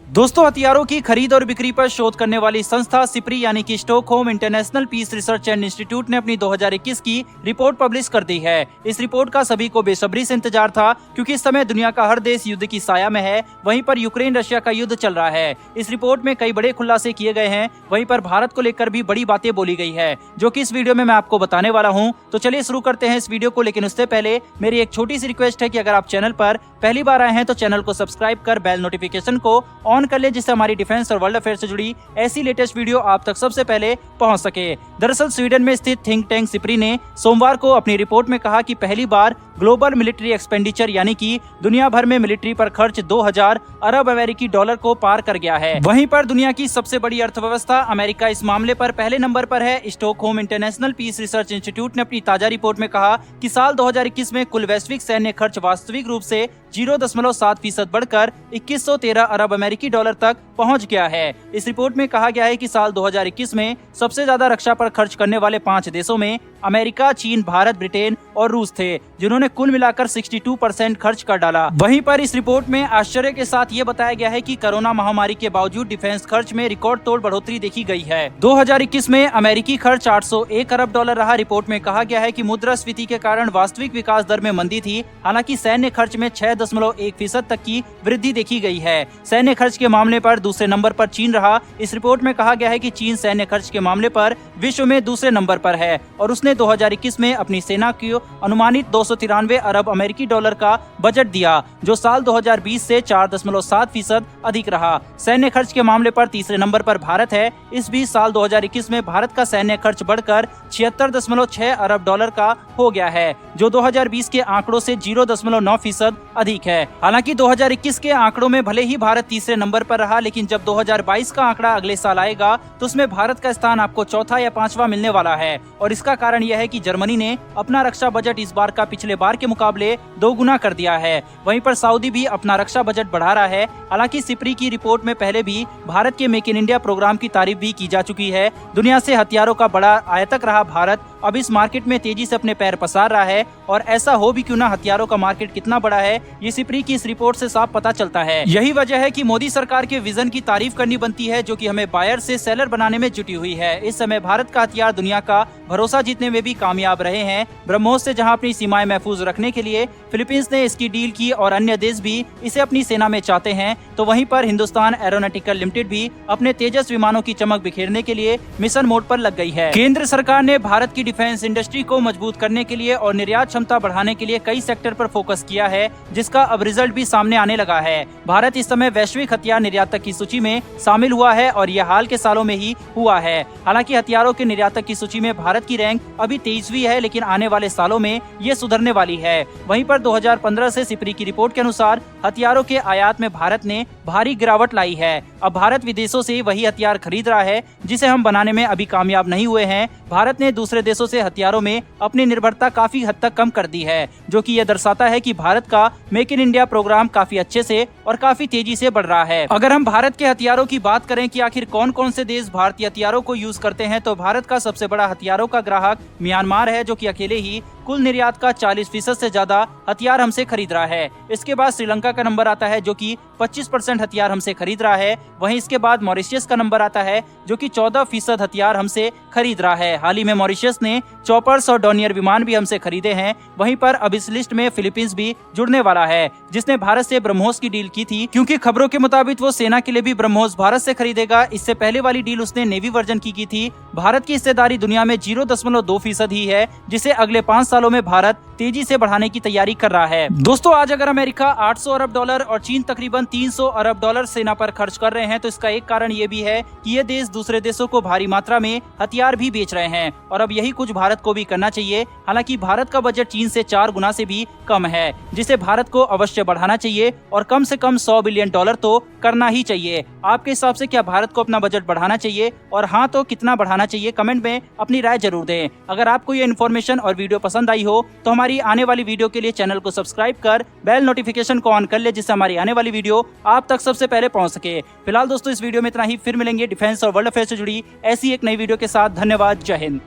दोस्तों, हथियारों की खरीद और बिक्री पर शोध करने वाली संस्था सिप्री यानी कि Stockholm International Peace Research and Institute ने अपनी 2021 की रिपोर्ट पब्लिश कर दी है। इस रिपोर्ट का सभी को बेसब्री से इंतजार था, क्योंकि इस समय दुनिया का हर देश युद्ध की साया में है। वहीं पर यूक्रेन रशिया का युद्ध चल रहा है। इस रिपोर्ट में कई बड़े खुलासे किए गए हैं। वहीं पर भारत को लेकर भी बड़ी बातें बोली गई है, जो कि इस वीडियो में मैं आपको बताने वाला हूँ। तो चलिए शुरू करते हैं इस वीडियो को। लेकिन उससे पहले मेरी एक छोटी सी रिक्वेस्ट है कि अगर आप चैनल पर पहली बार आए हैं तो चैनल को सब्सक्राइब कर बेल नोटिफिकेशन को ऑन कर ले, जिससे हमारी डिफेंस और वर्ल्ड अफेयर से जुड़ी ऐसी लेटेस्ट वीडियो आप तक सबसे पहले पहुंच सके। दरअसल स्वीडन में स्थित थिंक टैंक सिप्री ने सोमवार को अपनी रिपोर्ट में कहा कि पहली बार ग्लोबल मिलिट्री एक्सपेंडिचर यानी कि दुनिया भर में मिलिट्री पर खर्च 2000 अरब अमेरिकी डॉलर को पार कर गया है। वहीं पर दुनिया की सबसे बड़ी अर्थव्यवस्था अमेरिका इस मामले पर पहले नंबर पर है। Stockholm International Peace Research Institute ने अपनी ताजा रिपोर्ट में कहा कि साल 2021 में कुल वैश्विक सैन्य खर्च वास्तविक रूप से 0.7% बढ़कर 2113 अरब अमेरिकी डॉलर तक पहुंच गया है। इस रिपोर्ट में कहा गया है कि साल 2021 में सबसे ज्यादा रक्षा पर खर्च करने वाले 5 देशों में अमेरिका, चीन, भारत, ब्रिटेन और रूस थे, जिन्होंने कुल मिलाकर 62% खर्च कर डाला। वहीं पर इस रिपोर्ट में आश्चर्य के साथ ये बताया गया है कि कोरोना महामारी के बावजूद डिफेंस खर्च में रिकॉर्ड तोड़ बढ़ोतरी देखी गई है। 2021 में अमेरिकी खर्च 801 अरब डॉलर रहा। रिपोर्ट में कहा गया है कि मुद्रास्फीति के कारण वास्तविक विकास दर में मंदी थी। हालांकि सैन्य खर्च में 6.1% तक की वृद्धि देखी गई है। सैन्य खर्च के मामले पर दूसरे नंबर पर चीन रहा। इस रिपोर्ट में कहा गया है कि चीन सैन्य खर्च के मामले पर विश्व में दूसरे नंबर पर है और उसने 2021 में अपनी सेना को अनुमानित 293 अरब अमेरिकी डॉलर का बजट दिया, जो साल 2020 से 4.7% अधिक रहा। सैन्य खर्च के मामले पर तीसरे नंबर पर भारत है। इस बीच साल 2021 में भारत का सैन्य खर्च बढ़कर 76.6 अरब डॉलर का हो गया है, जो 2020 के आंकड़ों से 0.9% अधिक है। हालांकि 2021 के आंकड़ों में भले ही भारत तीसरे नंबर पर रहा, लेकिन जब 2022 का आंकड़ा अगले साल आएगा तो उसमें भारत का स्थान आपको चौथा या पांचवा मिलने वाला है। और इसका कारण यह है कि जर्मनी ने अपना रक्षा बजट इस बार का पिछले बार के मुकाबले 2 गुना कर दिया है। वहीं पर सऊदी भी अपना रक्षा बजट बढ़ा रहा है। हालांकि सिप्री की रिपोर्ट में पहले भी भारत के मेक इन इंडिया प्रोग्राम की तारीफ भी की जा चुकी है। दुनिया से हथियारों का बड़ा आयातक रहा भारत अब इस मार्केट में तेजी से अपने पैर पसार रहा है। और ऐसा हो भी क्यों ना, हथियारों का मार्केट कितना बड़ा है ये सिप्री की इस रिपोर्ट से साफ पता चलता है। यही वजह है कि मोदी सरकार के विजन की तारीफ करनी बनती है, जो कि हमें बायर से सेलर बनाने में जुटी हुई है। इस समय भारत का हथियार दुनिया का भरोसा जीतने में भी कामयाब रहे हैं। ब्रह्मोस से जहां अपनी सीमाएं महफूज रखने के लिए फिलीपींस ने इसकी डील की और अन्य देश भी इसे अपनी सेना में चाहते हैं, तो वहीं पर हिंदुस्तान एरोनॉटिकल लिमिटेड भी अपने तेजस विमानों की चमक बिखेरने के लिए मिशन मोड पर लग गई है। केंद्र सरकार ने भारत की डिफेंस इंडस्ट्री को मजबूत करने के लिए और निर्यात क्षमता बढ़ाने के लिए कई सेक्टर पर फोकस किया है, जिसका अब रिजल्ट भी सामने आने लगा है। भारत इस समय वैश्विक हथियार निर्यातक की सूची में शामिल हुआ है और यह हाल के सालों में ही हुआ है। हालांकि हथियारों के निर्यातक की सूची में भारत की रैंक अभी 23वीं है, लेकिन आने वाले सालों में ये सुधरने वाली है। वहीं पर 2015 से सिप्री की रिपोर्ट के अनुसार हथियारों के आयात में भारत ने भारी गिरावट लाई है। अब भारत विदेशों से वही हथियार खरीद रहा है जिसे हम बनाने में अभी कामयाब नहीं हुए हैं। भारत ने दूसरे देशों से हथियारों में अपनी निर्भरता काफी हद तक कम कर दी है, जो कि यह दर्शाता है कि भारत का मेक इन इंडिया प्रोग्राम काफी अच्छे से और काफी तेजी से बढ़ रहा है। अगर हम भारत के हथियारों की बात करें कि आखिर कौन कौन से देश भारतीय हथियारों को यूज करते हैं, तो भारत का सबसे बड़ा हथियारों का ग्राहक म्यांमार है, जो कि अकेले ही कुल निर्यात का 40% से ज्यादा हथियार हमसे खरीद रहा है। इसके बाद श्रीलंका का नंबर आता है, जो कि 25% हथियार हमसे खरीद रहा है। वहीं इसके बाद मॉरिशस का नंबर आता है, जो कि 14% हथियार हमसे खरीद रहा है। हाल ही में मॉरिशस ने चॉपर्स और डॉनियर विमान भी हमसे खरीदे हैं। वहीं पर अब इस लिस्ट में फिलीपींस भी जुड़ने वाला है, जिसने भारत से ब्रह्मोस की डील की थी, क्योंकि खबरों के मुताबिक वो सेना के लिए भी ब्रह्मोस भारत से खरीदेगा। इससे पहले वाली डील उसने नेवी वर्जन की थी। भारत की हिस्सेदारी दुनिया में 0.2% ही है, जिसे अगले 5 सालों में भारत तेजी से बढ़ाने की तैयारी कर रहा है। दोस्तों, आज अगर अमेरिका 800 अरब डॉलर और चीन तकरीबन 300 अरब डॉलर सेना पर खर्च कर रहे हैं, तो इसका एक कारण ये भी है कि ये देश दूसरे देशों को भारी मात्रा में हथियार भी बेच रहे हैं और अब यही कुछ भारत को भी करना चाहिए। हालांकि भारत का बजट चीन से 4 गुना से भी कम है, जिसे भारत को अवश्य बढ़ाना चाहिए और कम से कम $100 बिलियन तो करना ही चाहिए। आपके हिसाब से क्या भारत को अपना बजट बढ़ाना चाहिए, और हाँ तो कितना बढ़ाना चाहिए? कमेंट में अपनी राय जरूर दें। अगर आपको ये इन्फॉर्मेशन और वीडियो पसंद आई हो तो हमारी आने वाली वीडियो के लिए चैनल को सब्सक्राइब कर बेल नोटिफिकेशन को ऑन कर ले, जिससे हमारी आने वाली वीडियो आप तक सबसे पहले पहुंच सके। फिलहाल दोस्तों, इस वीडियो में इतना ही। फिर मिलेंगे डिफेंस और वर्ल्ड अफेयर से जुड़ी ऐसी एक नई वीडियो के साथ। धन्यवाद। जय हिंद।